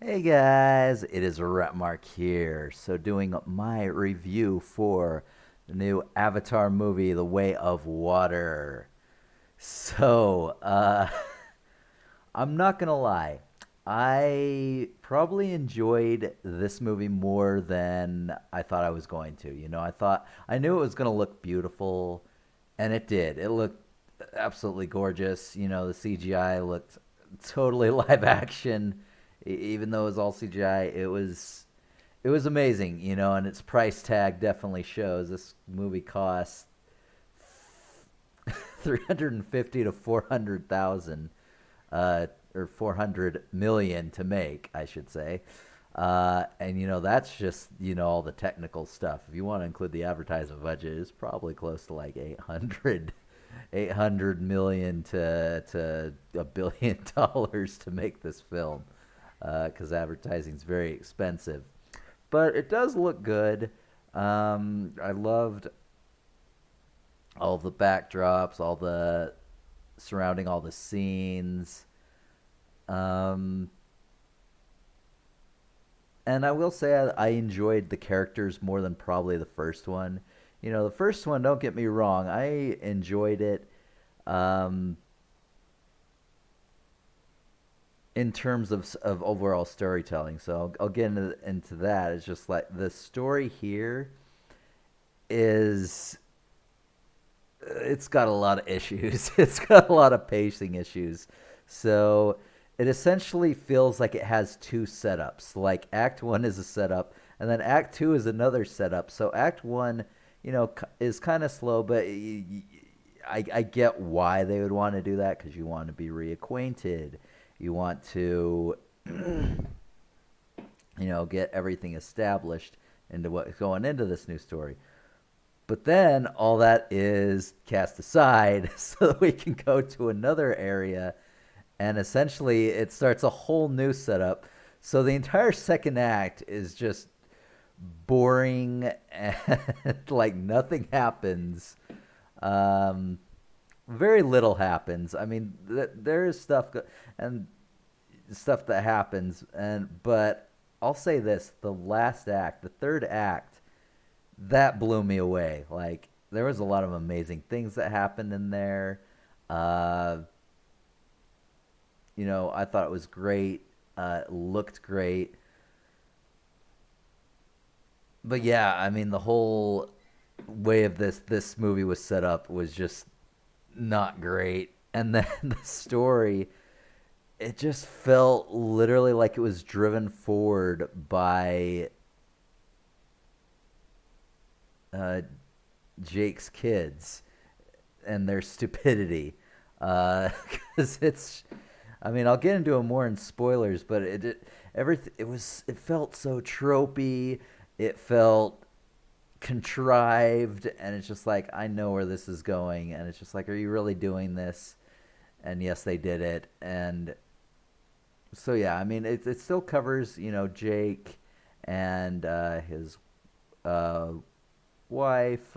Hey guys, it is Rapmark here. So, doing my review for the new Avatar movie, The Way of Water. So, I'm not gonna lie, I probably enjoyed this movie more than I thought I was going to. I knew it was gonna look beautiful, and it did. It looked absolutely gorgeous. The CGI looked totally live action, even though it was all CGI. It was amazing, and its price tag definitely shows. This movie cost 350 to 400,000, or 400 million to make, I should say. And that's just all the technical stuff. If you want to include the advertising budget, it's probably close to like 800 million to $1 billion to make this film, because advertising is very expensive. But it does look good. I loved all the backdrops, all the surrounding all the scenes. Um, and I will say I enjoyed the characters more than probably the first one. The first one, don't get me wrong, I enjoyed it, um, in terms of overall storytelling. So I'll get into that. It's just like the story here is it's got a lot of issues. It's got a lot of pacing issues. So it essentially feels like it has two setups. Like Act One is a setup, and then Act Two is another setup. So Act One, is kind of slow, but I get why they would want to do that because you want to be reacquainted. You want to, get everything established into what's going into this new story. But then all that is cast aside so that we can go to another area, and essentially it starts a whole new setup. So the entire second act is just boring and like nothing happens. Um, Very little happens. I mean, there is and stuff that happens, but I'll say this: the last act, the third act, that blew me away. Like there was a lot of amazing things that happened in there. Uh, I thought it was great. It looked great. But yeah, I mean, the whole way of this movie was set up was just not great. And then the story, it just felt literally like it was driven forward by uh, Jake's kids and their stupidity. Because I mean, I'll get into it more in spoilers, but it felt so tropey. It felt contrived, and it's just like I know where this is going, and it's just like, are you really doing this? And yes, they did it, and so yeah, I mean, it still covers Jake and his uh, wife.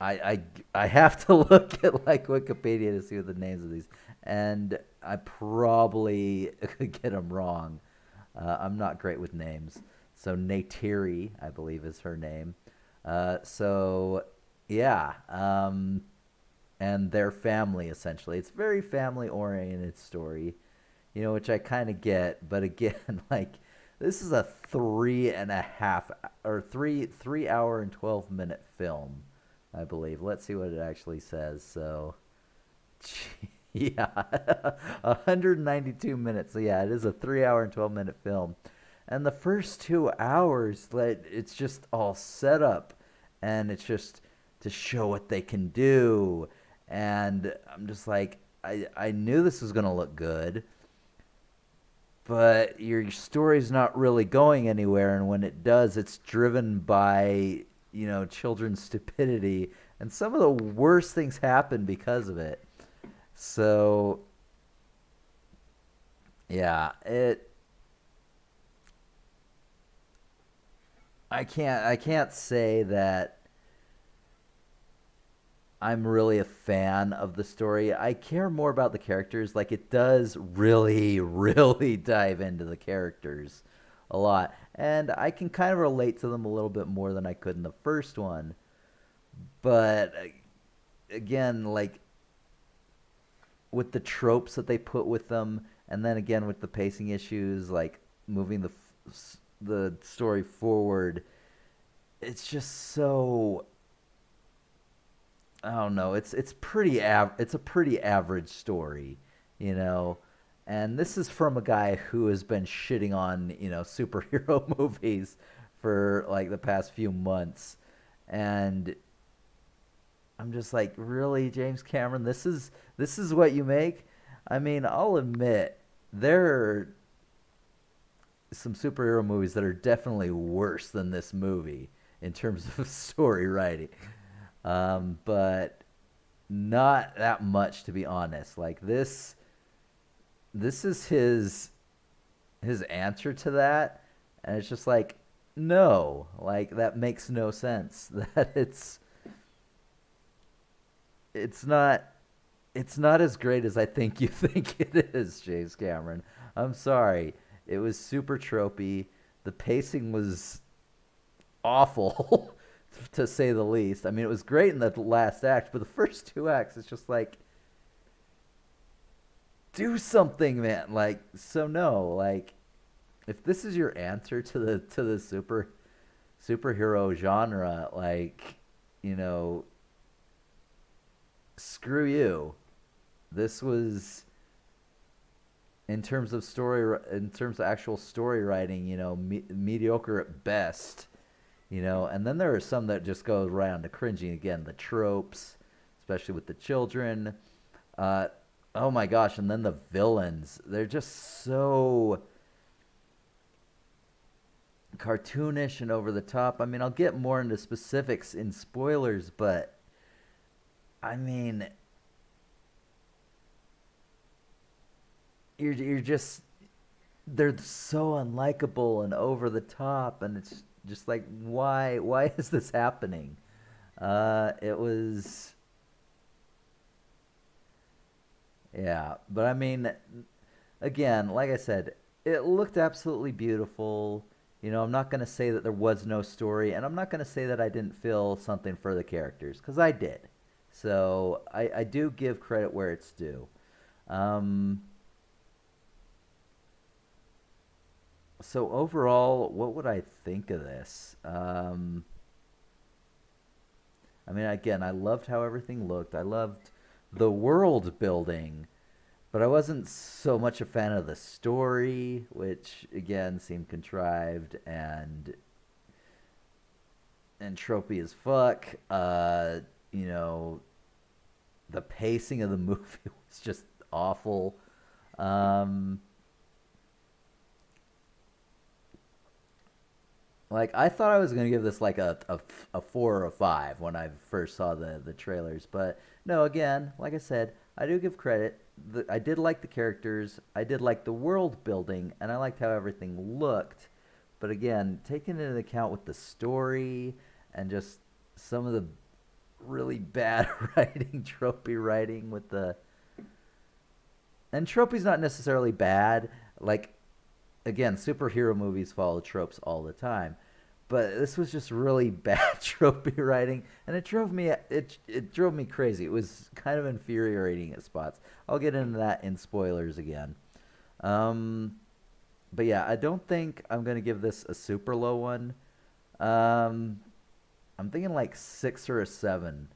I I have to look at like Wikipedia to see what the names of these, and I probably could get them wrong. I'm not great with names. So Neytiri, I believe, is her name. So yeah, and their family essentially. It's a very family oriented story, which I kind of get. But again, like this is a 3.5 or 3 hour and 12 minute film, I believe. Let's see what it actually says. So, yeah, 192 minutes. So yeah, it is a 3 hour and 12 minute film. And the first 2 hours, like it's just all set up, and it's just to show what they can do. And I'm just like, I knew this was gonna look good, but your story's not really going anywhere, and when it does, it's driven by children's stupidity, and some of the worst things happen because of it. So yeah, I can't say that I'm really a fan of the story. I care more about the characters. Like it does really, really dive into the characters a lot. And I can kind of relate to them a little bit more than I could in the first one. But again, like with the tropes that they put with them, and then again with the pacing issues, like moving the story forward, it's just so I don't know. It's a pretty average story, you know. And this is from a guy who has been shitting on superhero movies for like the past few months, and I'm just like, really, James Cameron, this is what you make? I mean, I'll admit there are some superhero movies that are definitely worse than this movie in terms of story writing. But not that much, to be honest. Like this is his answer to that, and it's just like, no, like that makes no sense. That it's not it's not as great as I think you think it is, James Cameron. I'm sorry. It was super tropey. The pacing was awful, to say the least. I mean, it was great in the last act, but the first two acts, it's just like, do something, man. Like, so no, like, if this is your answer to the superhero genre, like, you know, screw you. This was in terms of actual story writing, mediocre at best. And then there are some that just go around to cringing again, the tropes, especially with the children. Oh my gosh, and then the villains, they're just so cartoonish and over the top. I mean, I'll get more into specifics in spoilers, but I mean, you're just they're so unlikable and over the top, and it's just like, why is this happening? It was, yeah, but I mean, again, like I said, it looked absolutely beautiful. I'm not going to say that there was no story, and I'm not going to say that I didn't feel something for the characters, because I did. So I do give credit where it's due. Um, so overall, what would I think of this? I mean, again, I loved how everything looked. I loved the world building, but I wasn't so much a fan of the story, which again seemed contrived and tropey as fuck. You know, the pacing of the movie was just awful. Um, like I thought I was gonna give this like a 4 or a 5 when I first saw the trailers, but no. Again, like I said, I do give credit. I did like the characters. I did like the world building, and I liked how everything looked. But again, taking into account with the story and just some of the really bad writing, tropey writing with the and tropey's not necessarily bad. Like again, superhero movies follow tropes all the time, but this was just really bad tropey writing, and it drove me crazy. It was kind of infuriating at spots. I'll get into that in spoilers again. Um, but yeah, I don't think I'm gonna give this a super low one. Um, I'm thinking like 6 or a 7.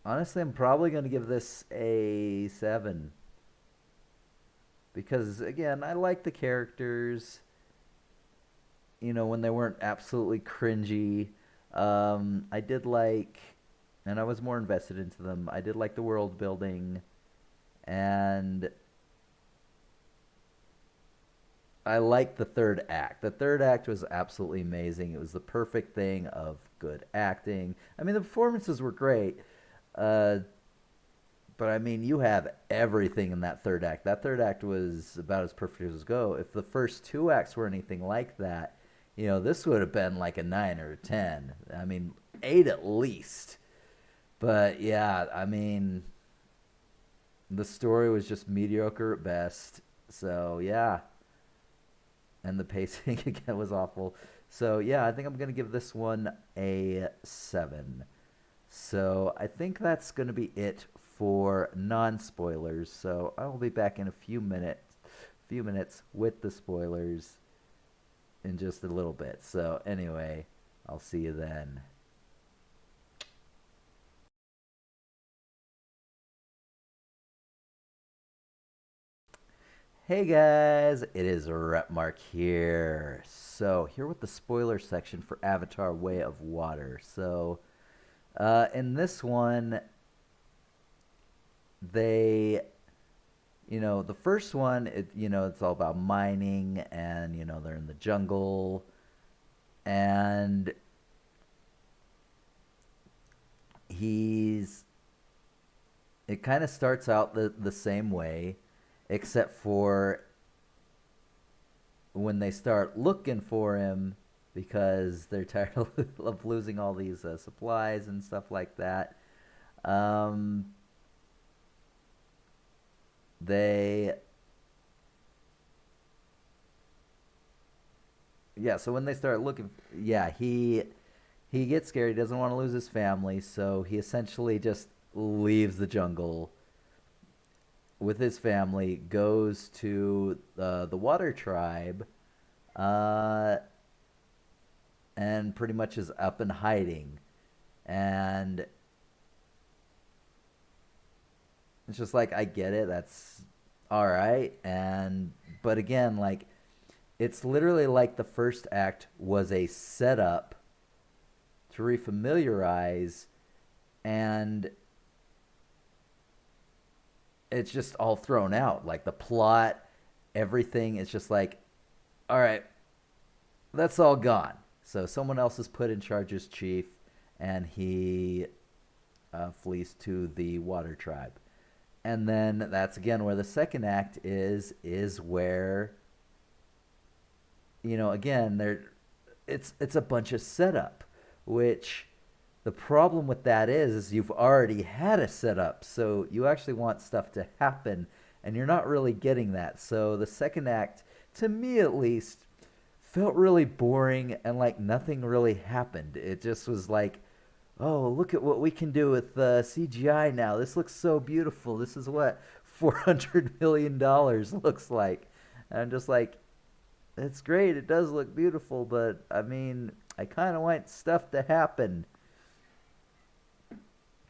Honestly, I'm probably gonna give this a 7 because again, I like the characters. When they weren't absolutely cringy. I did like, and I was more invested into them. I did like the world building, and I liked the third act. The third act was absolutely amazing. It was the perfect thing of good acting. I mean, the performances were great. Uh, but I mean, you have everything in that third act. That third act was about as perfect as go. If the first two acts were anything like that, this would have been like a 9 or a 10. I mean, 8 at least. But yeah, I mean, the story was just mediocre at best. So yeah, and the pacing again was awful. So yeah, I think I'm gonna give this one a 7. So I think that's gonna be it for non-spoilers. So I will be back in a few minutes with the spoilers in just a little bit. So anyway, I'll see you then. Hey guys, it is Rapmark here. So here with the spoiler section for Avatar: Way of Water. So in this one, they, the first one, it's all about mining, and they're in the jungle, and he's it kind of starts out the same way, except for when they start looking for him because they're tired of losing all these supplies and stuff like that. Um, they, yeah. So when they start looking, yeah, he gets scared. He doesn't want to lose his family, so he essentially just leaves the jungle with his family, goes to the Water Tribe, uh, and pretty much is up and hiding. And it's just like, I get it. That's all right. And but again, like, it's literally like the first act was a setup to refamiliarize, and it's just all thrown out. Like the plot, everything is just like, all right, that's all gone. So someone else is put in charge as chief, and he flees to the Water Tribe. And then that's again where the second act is where, again, there it's a bunch of setup, which the problem with that is you've already had a setup, so you actually want stuff to happen, and you're not really getting that. So the second act, to me at least, felt really boring, and like nothing really happened. It just was like, oh, look at what we can do with CGI now. This looks so beautiful. This is what $400 million looks like. And I'm just like, it's great. It does look beautiful, but I mean, I kind of want stuff to happen.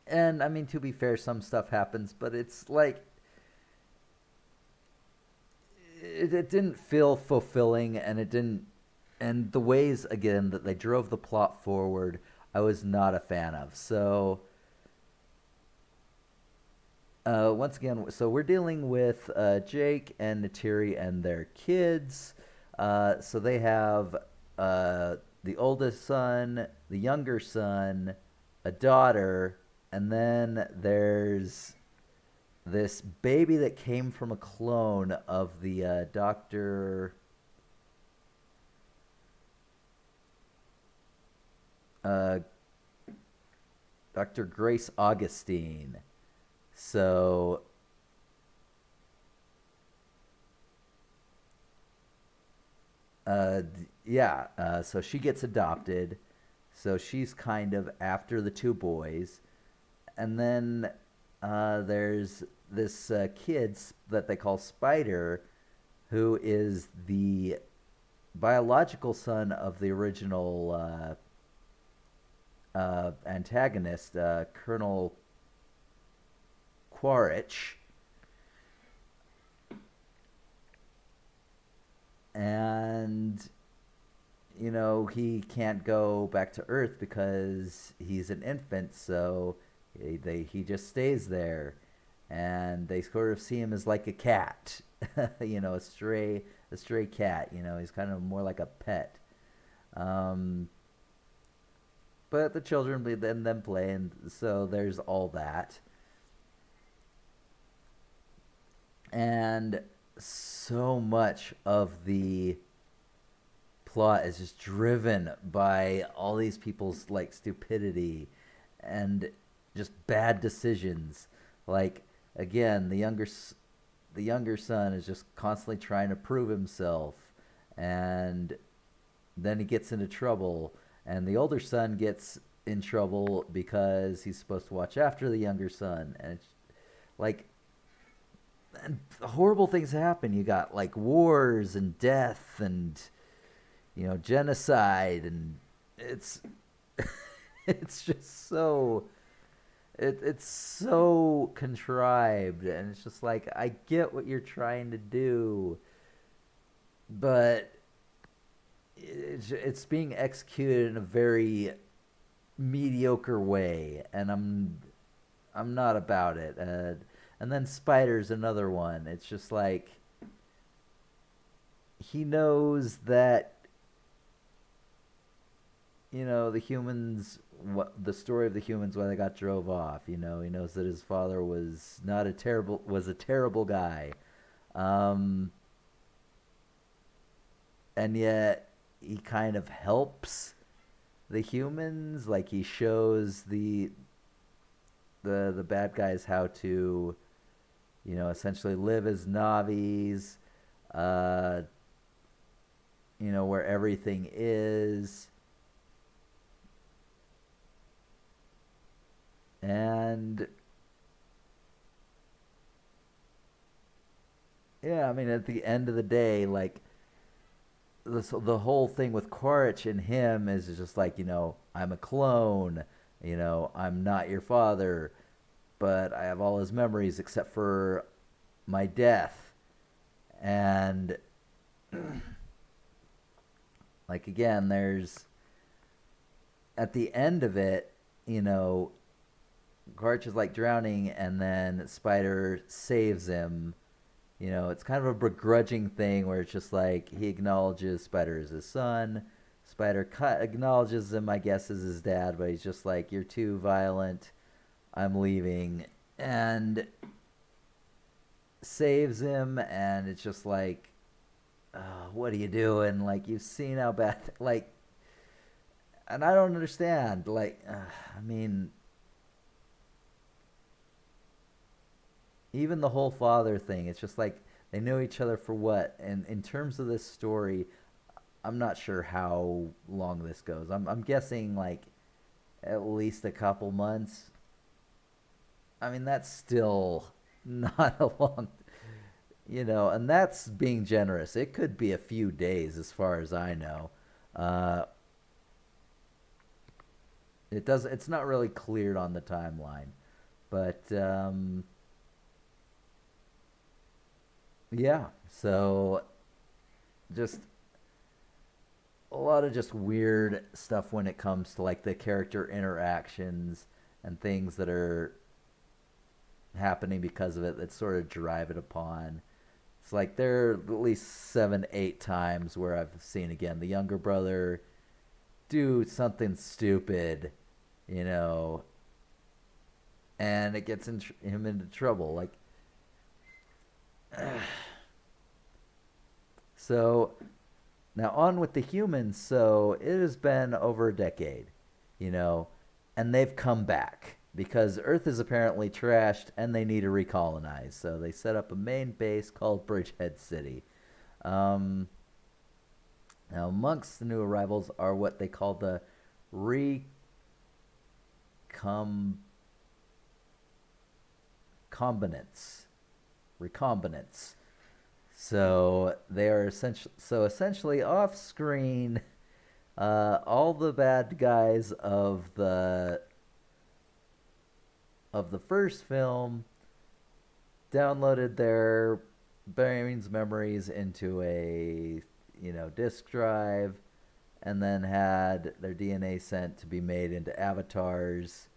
And I mean, to be fair, some stuff happens, but it's like it didn't feel fulfilling, and it didn't. And the ways again that they drove the plot forward, I was not a fan of. So once again, so we're dealing with Jake and Natiri and their kids. So they have the oldest son, the younger son, a daughter, and then there's this baby that came from a clone of the uh, Dr. Grace Augustine. So yeah, so she gets adopted. So she's kind of after the two boys. And then there's this kid that they call Spider, who is the biological son of the original antagonist, Colonel Quaritch. And he can't go back to Earth because he's an infant, so he just stays there, and they sort of see him as like a cat, a stray cat. He's kind of more like a pet. Um, but the children leave them play, and so there's all that, and so much of the plot is just driven by all these people's like stupidity and just bad decisions. Like again, the younger son is just constantly trying to prove himself, and then he gets into trouble, and the older son gets in trouble because he's supposed to watch after the younger son, and it's like, and horrible things happen. You got like wars and death and genocide, and it's it's just so it's so contrived, and it's just like, I get what you're trying to do, but it's being executed in a very mediocre way, and I'm not about it. And then Spider's another one. It's just like, he knows that the humans, what the story of the humans, why they got drove off. He knows that his father was not a terrible was a terrible guy, um, and yet he kind of helps the humans. Like, he shows the bad guys how to essentially live as Navis, uh, where everything is. And yeah, I mean, at the end of the day, like, the whole thing with Quaritch and him is just like, I'm a clone, I'm not your father, but I have all his memories except for my death. And like, again, there's, at the end of it, Quaritch is like drowning, and then Spider saves him. It's kind of a begrudging thing where it's just like, he acknowledges Spider as his son. Spider acknowledges him, I guess, as his dad, but he's just like, you're too violent, I'm leaving. And saves him, and it's just like, what are you doing? Like, you've seen how bad, like, and I don't understand. Like, I mean, even the whole father thing, it's just like, they know each other for what? And in terms of this story, I'm not sure how long this goes. I'm guessing like at least a couple months. I mean, that's still not a long, and that's being generous. It could be a few days, as far as I know. Uh, it's not really cleared on the timeline, but yeah. So just a lot of just weird stuff when it comes to like the character interactions and things that are happening because of it that sort of drive it upon. It's like, there are at least 7, 8 times where I've seen, again, the younger brother do something stupid, you know, and it gets him into trouble. Like, so now on with the humans. So it has been over a decade, you know, and they've come back because Earth is apparently trashed and they need to recolonize. So they set up a main base called Bridgehead City. Now, amongst the new arrivals are what they call the recombinants. Recombinants. So they are essentially off screen. All the bad guys of the first film downloaded their brains memories into a disk drive, and then had their DNA sent to be made into avatars.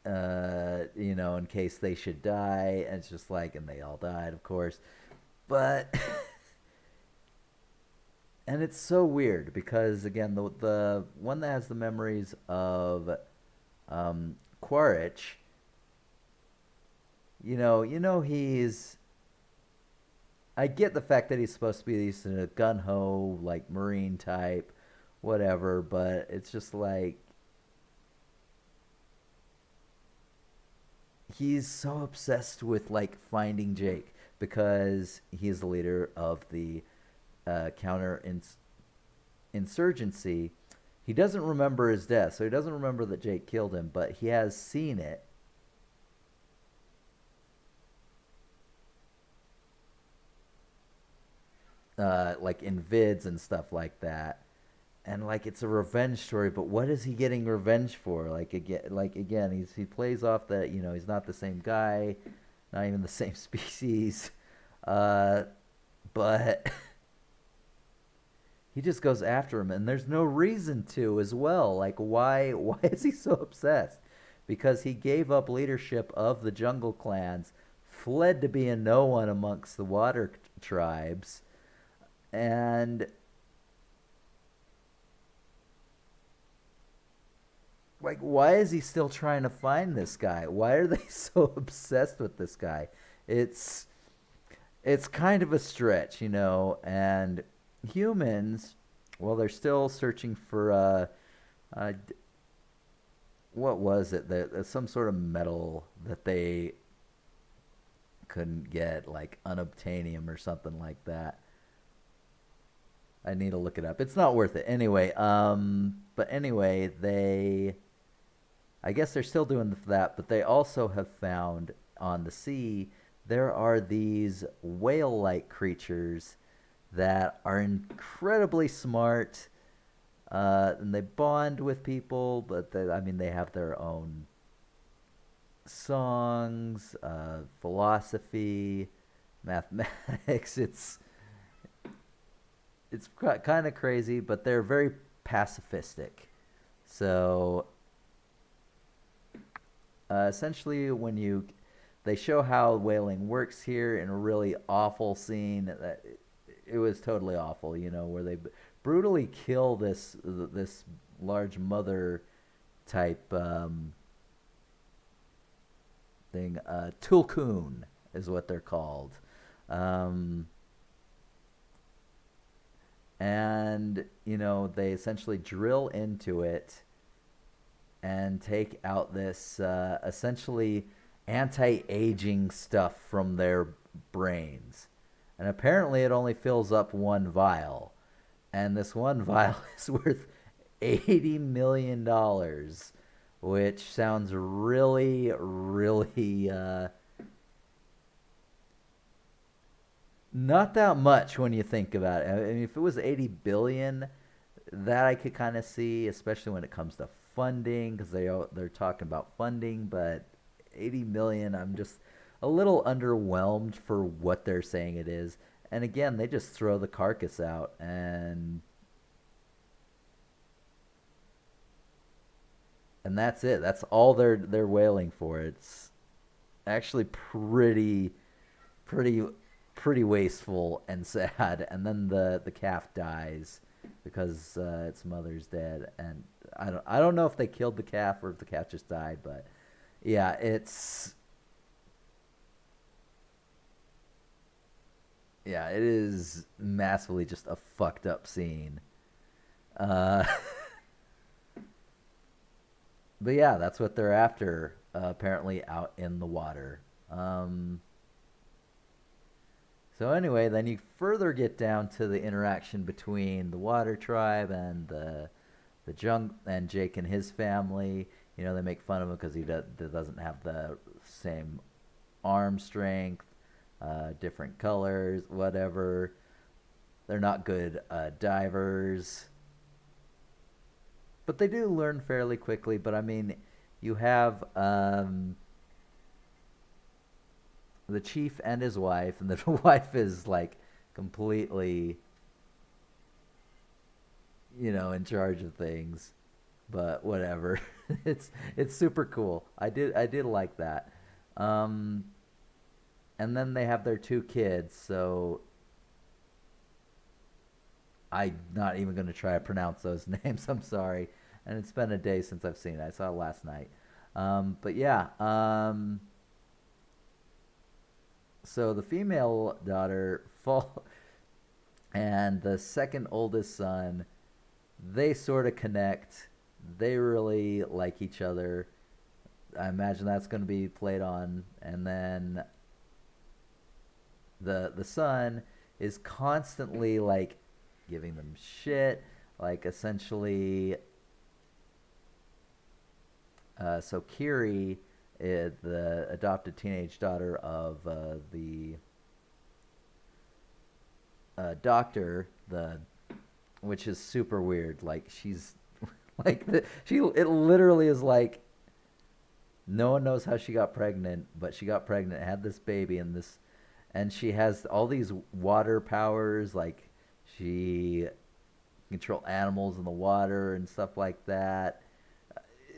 In case they should die, and it's just like, and they all died, of course, but and it's so weird because, again, the one that has the memories of Quaritch, he's I get the fact that he's supposed to be this gun ho like Marine type, whatever, but it's just like he's so obsessed with like finding Jake because he's the leader of the counter insurgency. He doesn't remember his death, so he doesn't remember that Jake killed him, but he has seen it. Like in vids and stuff like that, and like it's a revenge story. But what is he getting revenge for? Like again, he plays off that he's not the same guy, not even the same species, uh, but he just goes after him, and there's no reason to as well. Like why is he so obsessed? Because he gave up leadership of the jungle clans, fled to be a no one amongst the water tribes, and like why is he still trying to find this guy? Why are they so obsessed with this guy? it's it's kind of a stretch, and humans, well, they're still searching for uh what was it, that some sort of metal that they couldn't get, like unobtainium or something like that. I need to look it up. It's not worth it anyway. But anyway, I guess they're still doing that, but they also have found on the sea there are these whale-like creatures that are incredibly smart, and they bond with people, but I mean, they have their own songs, philosophy, mathematics. It's kind of crazy, but they're very pacifistic. So essentially, they show how whaling works here in a really awful scene that it was totally awful, where they brutally kill this large mother type thing. Tulkun is what they're called. Um, and they essentially drill into it and take out this essentially anti-aging stuff from their brains, and apparently it only fills up one vial, and this one vial is worth $80 million, which sounds really, really not that much when you think about it. I mean, if it was 80 billion, that I could kind of see, especially when it comes to funding, because they're talking about funding. But 80 million, I'm just a little underwhelmed for what they're saying it is. And again, they just throw the carcass out, and that's it. That's all they're wailing for. It's actually pretty pretty wasteful and sad. And then the calf dies because its mother's dead, and I don't know if they killed the calf or if the calf just died, but yeah, it is massively just a fucked up scene. Uh, but yeah, that's what they're after. Apparently, out in the water. So anyway, then you further get down to the interaction between the Water Tribe and the Jung and Jake and his family. They make fun of him because he doesn't have the same arm strength, different colors, whatever. They're not good divers, but they do learn fairly quickly. But I mean, you have the chief and his wife, and the wife is like completely, in charge of things. But whatever, it's super cool. I did like that. Um, and then they have their two kids. So I'm not even going to try to pronounce those names. I'm sorry. And it's been a day since I've seen it. I saw it last night. But yeah. so the female daughter fall and the second oldest son, they sort of connect. They really like each other. I imagine that's going to be played on. And then the son is constantly like giving them shit, like essentially. So Kiri, the adopted teenage daughter of the doctor, the which is super weird. Like she's like it literally is like no one knows how she got pregnant, but she got pregnant, had this baby, and she has all these water powers. Like she control animals in the water and stuff like that.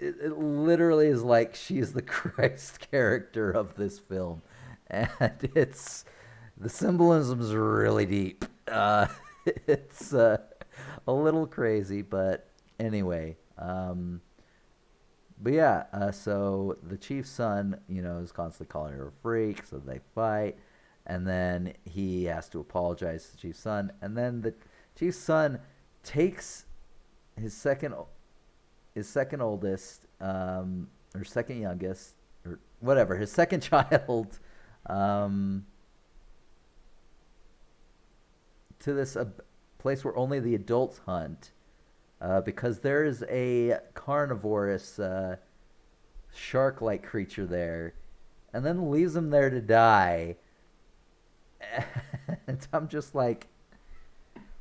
It literally is like she's the Christ character of this film, and it's the symbolism is really deep. It's a little crazy, but anyway. But yeah, so the chief's son, is constantly calling her a freak, so they fight, and then he has to apologize to the chief's son, and then the chief's son takes his second oldest, or second youngest, or whatever, his second child, to this place where only the adults hunt, because there is a carnivorous shark-like creature there, and then leaves him there to die. And I'm just like,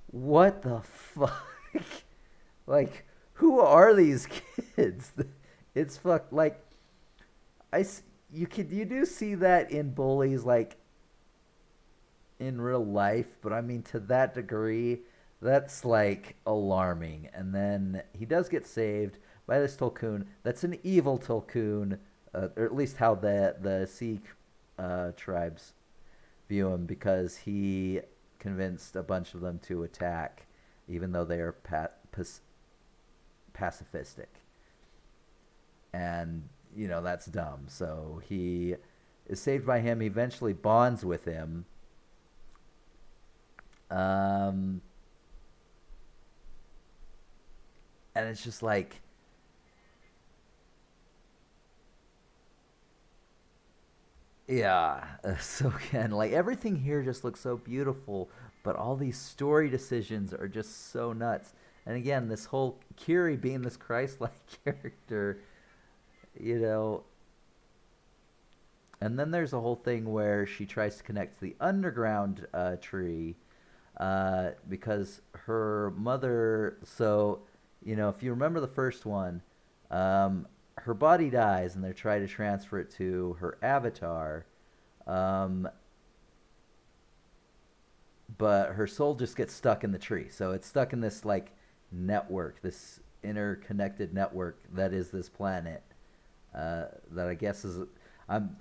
what the fuck? Like, who are these kids? It's like you do see that in bullies, like in real life, but I mean to that degree, that's like alarming. And then he does get saved by this Tulkun. That's an evil Tulkun, or at least how the Sea tribes view him, because he convinced a bunch of them to attack, even though they are pacifistic. And that's dumb. So he is saved by him. He eventually bonds with him. And it's just like, yeah. So again, like everything here just looks so beautiful, but all these story decisions are just so nuts. And again, this whole Kiri being this Christ-like character, you know. And then there's a whole thing where she tries to connect to the underground tree, because her mother. So, if you remember the first one, her body dies, and they're trying to transfer it to her avatar. But her soul just gets stuck in the tree. So it's stuck in this like network, this interconnected network that is this planet. That I guess is, I'm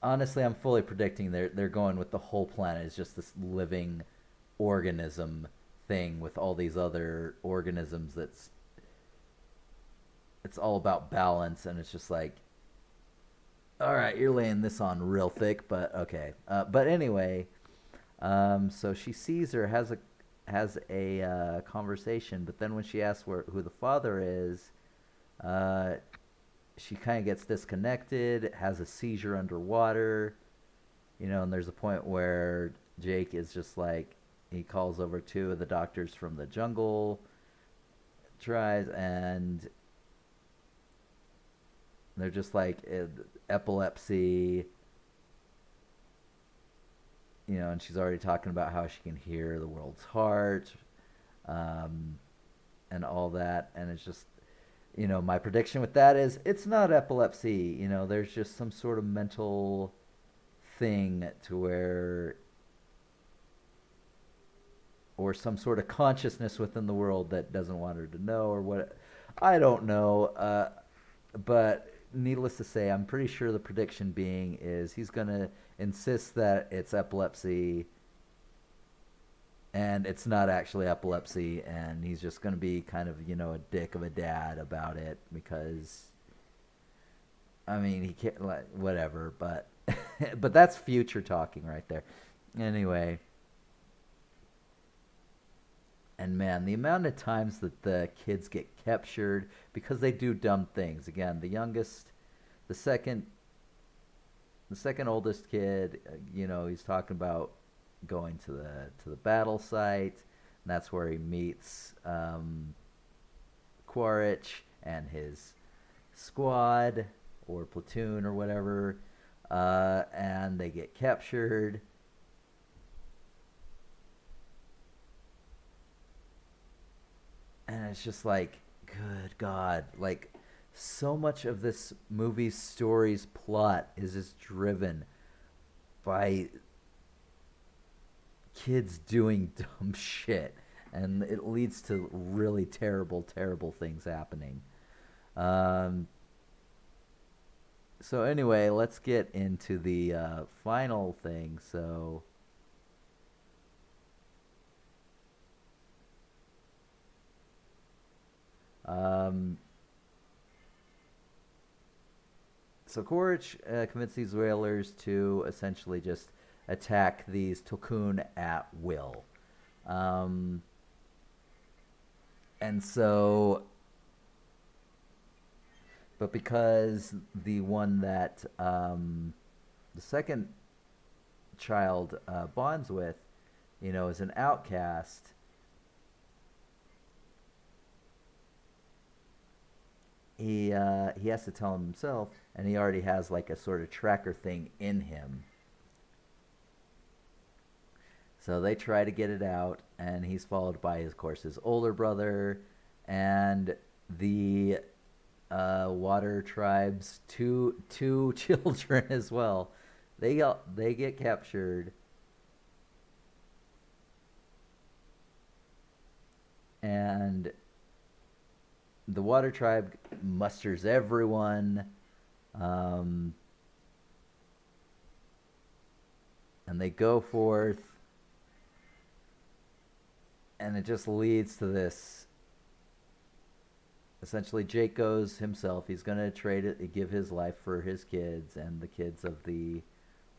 honestly, I'm fully predicting they're going with the whole planet is just this living organism thing with all these other organisms. It's all about balance, and it's just like, all right, you're laying this on real thick, but okay. But anyway, so she sees her, has a conversation, but then when she asks who the father is, she kind of gets disconnected, has a seizure underwater, and there's a point where Jake is just like, he calls over two of the doctors from the jungle, tries, and they're just like, epilepsy, and she's already talking about how she can hear the world's heart, and all that. And it's just, my prediction with that is it's not epilepsy. There's just some sort of mental thing to where, or some sort of consciousness within the world that doesn't want her to know, or what. I don't know. But needless to say, I'm pretty sure the prediction being is he's going to insist that it's epilepsy, and it's not actually epilepsy, and he's just going to be kind of, a dick of a dad about it, because, I mean, he can't, like, whatever, but But that's future talking right there. Anyway, and man, the amount of times that the kids get captured because they do dumb things. Again, the youngest, the second, the second oldest kid, he's talking about going to the battle site, and that's where he meets Quaritch and his squad or platoon or whatever, and they get captured. And it's just like, good God, like so much of this movie's story's plot is just driven by kids doing dumb shit, and it leads to really terrible, terrible things happening. Um, so anyway, let's get into the final thing. Um, so Quaritch convinced these whalers to essentially just attack these Tulkun at will. Um, and so, but because the one that the second child bonds with, is an outcast, he has to tell him himself, and he already has like a sort of tracker thing in him. So they try to get it out, and he's followed by, of course, his older brother and the Water Tribe's two children as well. They get captured, and the Water Tribe musters everyone, um, and they go forth, and it just leads to this. Essentially, Jake goes himself. He's going to trade it, give his life for his kids and the kids of the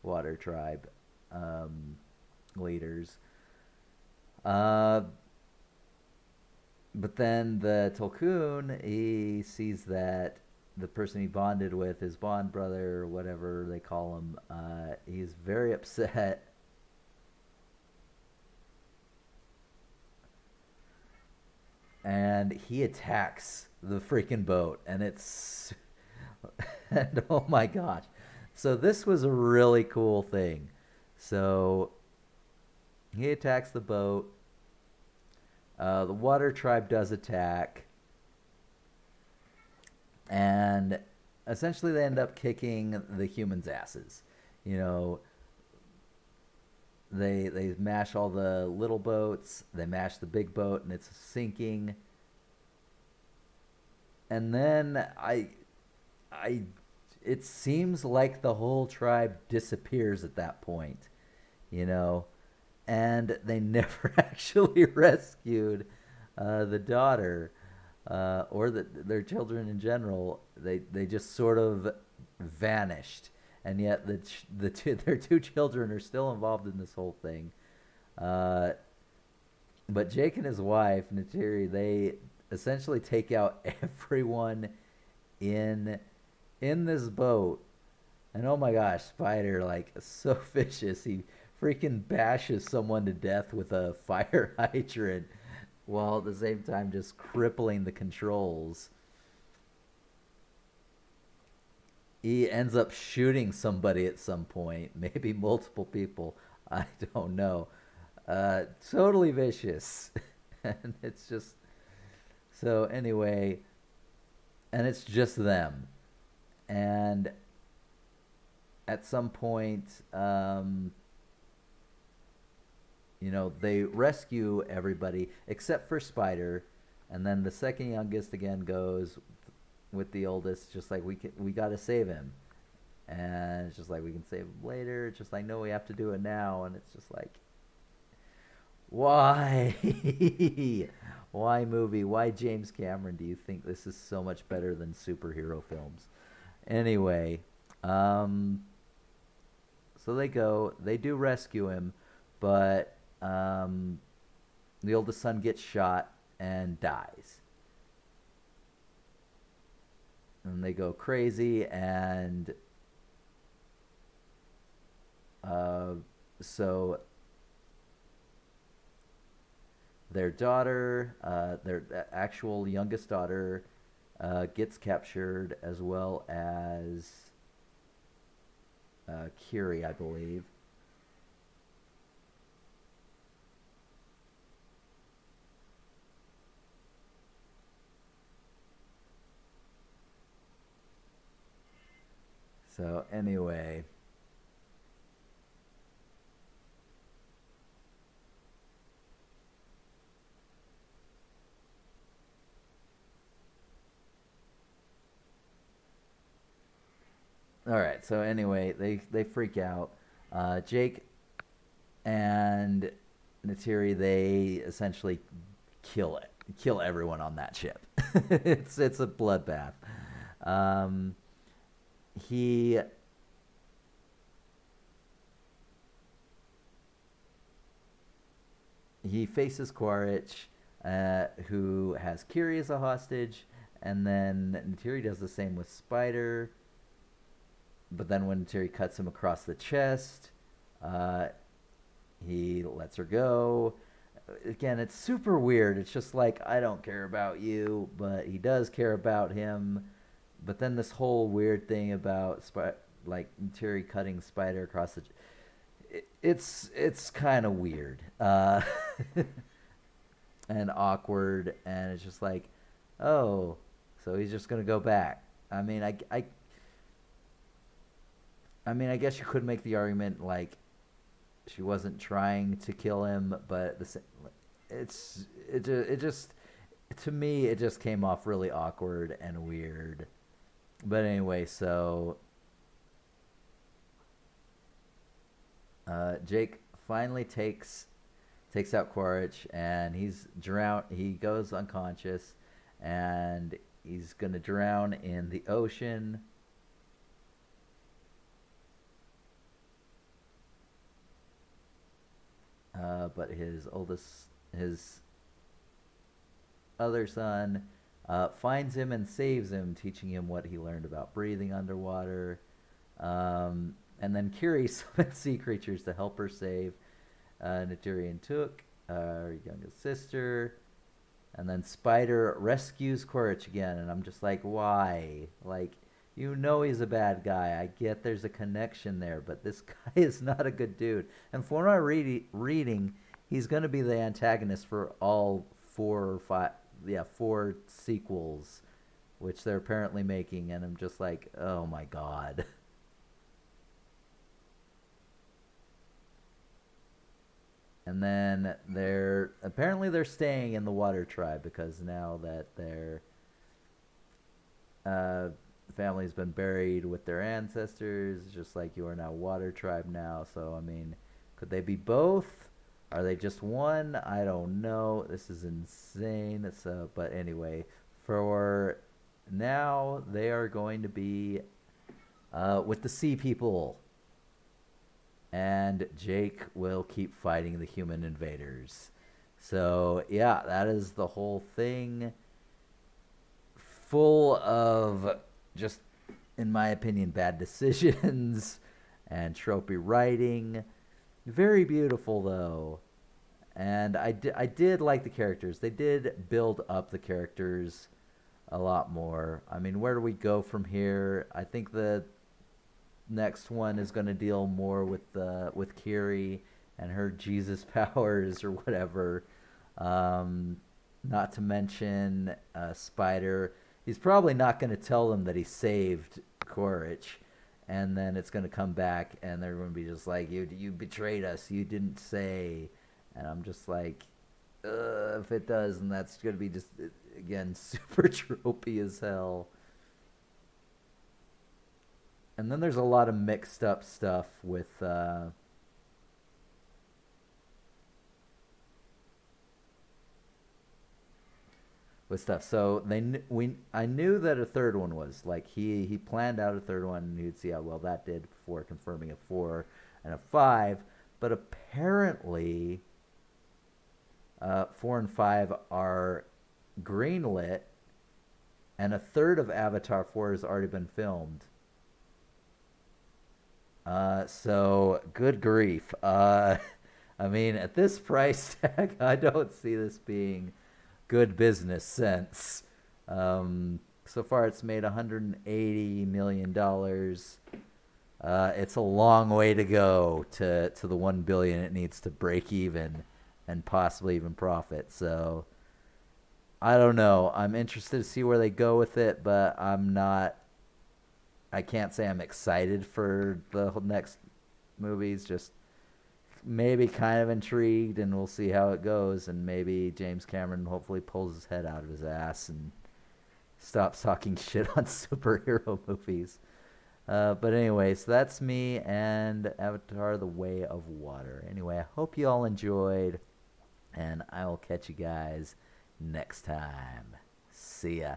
Water Tribe leaders. Uh, but then the Tulkun, he sees that the person he bonded with, his bond brother, or whatever they call him, he's very upset. And he attacks the freaking boat, and it's and oh my gosh. So this was a really cool thing. So he attacks the boat. The Water Tribe does attack, and essentially they end up kicking the humans' asses. You know, they mash all the little boats, they mash the big boat, and it's sinking. And then I it seems like the whole tribe disappears at that point, you know, and they never actually rescued the daughter or their children in general. They just sort of vanished, and yet their two children are still involved in this whole thing. Uh, but Jake and his wife Natiri, they essentially take out everyone in this boat. And oh my gosh, Spider, like, so vicious. He freaking bashes someone to death with a fire hydrant while at the same time just crippling the controls. He ends up shooting somebody at some point, maybe multiple people. I don't know. Totally vicious. And it's just. So anyway, and it's just them. And at some point, they rescue everybody except for Spider, and then the second youngest again goes with the oldest, just like we got to save him, and it's just like we can save him later. It's just like, no, we have to do it now, and it's just like, why, why movie? Why James Cameron? Do you think this is so much better than superhero films? Anyway, So they go, they do rescue him, but the oldest son gets shot and dies. And they go crazy, and uh, so their daughter, their actual youngest daughter, gets captured, as well as Kiri, I believe. So anyway, all right. So anyway, they freak out. Jake and Natiri, they essentially kill everyone on that ship. It's a bloodbath. Um, he he faces Quaritch, who has Kiri as a hostage, and then Natiri does the same with Spider. But then when Natiri cuts him across the chest, uh, he lets her go. Again, it's super weird. It's just like, I don't care about you, but he does care about him. But then this whole weird thing about like Natiri cutting Spider across the, it's kind of weird, and awkward, and it's just like, oh, so he's just gonna go back. I mean, I mean, I guess you could make the argument like she wasn't trying to kill him, but it just, to me it just came off really awkward and weird. But anyway, so Jake finally takes out Quaritch, and he's drowned. He goes unconscious, and he's gonna drown in the ocean. But his other son finds him and saves him, teaching him what he learned about breathing underwater. And then Kiri summons sea creatures to help her save Natiri and Took, her youngest sister. And then Spider rescues Quaritch again, and I'm just like, why? Like, you know he's a bad guy. I get there's a connection there, but this guy is not a good dude. And from what I'm reading, he's going to be the antagonist for all four sequels, which they're apparently making. And I'm just like, oh my god. And then they're staying in the Water Tribe, because now that their uh, family's been buried with their ancestors, just like you are now Water Tribe now. So I mean, could they be both? Are they just one? I don't know. This is insane. So, but anyway, for now they are going to be with the Sea People, and Jake will keep fighting the human invaders. So yeah, that is the whole thing. Full of just, in my opinion, bad decisions and tropey writing. Very beautiful though, and I did like the characters. They did build up the characters a lot more. I mean, where do we go from here? I think the next one is going to deal more with Kiri and her Jesus powers or whatever. Not to mention Spider. He's probably not going to tell them that he saved Quaritch, and then it's going to come back, and they're going to be just like, you betrayed us. You didn't say. And I'm just like, if it does, then that's going to be just, again, super tropey as hell. And then there's a lot of mixed up stuff with stuff. So I knew that a third one was like, he planned out a third one, and he'd see how well that did before confirming a four. and a 5. But apparently, 4 and 5 are greenlit, and a third of Avatar 4 has already been filmed. So good grief. I mean, at this price tag, I don't see this being good business sense. So far, it's made $180 million. It's a long way to go to the 1 billion it needs to break even and possibly even profit. So I don't know. I'm interested to see where they go with it, but I'm not. I can't say I'm excited for the next movies. Just maybe kind of intrigued, and we'll see how it goes. And maybe James Cameron hopefully pulls his head out of his ass and stops talking shit on superhero movies. But anyway, so that's me and Avatar: The Way of Water. Anyway, I hope you all enjoyed, and I will catch you guys next time. See ya.